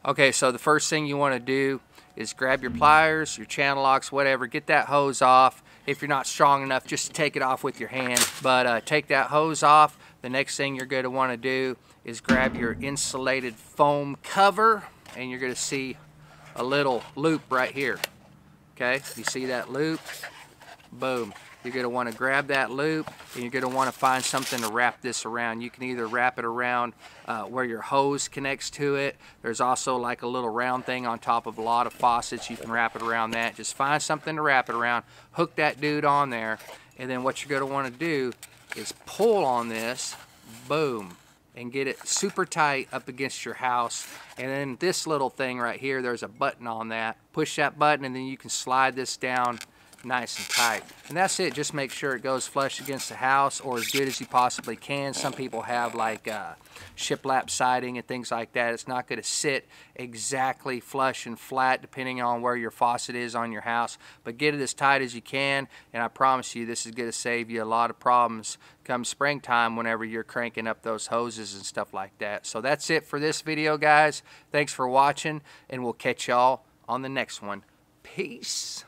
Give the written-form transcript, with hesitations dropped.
Okay, so the first thing you want to do is grab your pliers, your channel locks, whatever, get that hose off. If you're not strong enough, just take it off with your hand. But take that hose off. The next thing you're going to want to do is grab your insulated foam cover, and you're going to see a little loop right here. Okay, you see that loop? Boom. You're going to want to grab that loop, and you're going to want to find something to wrap this around. You can either wrap it around where your hose connects to it. There's also like a little round thing on top of a lot of faucets. You can wrap it around that. Just find something to wrap it around. Hook that dude on there, and then what you're going to want to do is pull on this. Boom. And get it super tight up against your house. And then this little thing right here, there's a button on that. Push that button, and then you can slide this down nice and tight. And that's it. Just make sure it goes flush against the house, or as good as you possibly can. Some people have like shiplap siding and things like that. It's not going to sit exactly flush and flat depending on where your faucet is on your house, but get it as tight as you can, and I promise you this is going to save you a lot of problems come springtime whenever you're cranking up those hoses and stuff like that. So that's it for this video, guys. Thanks for watching, and we'll catch y'all on the next one. Peace.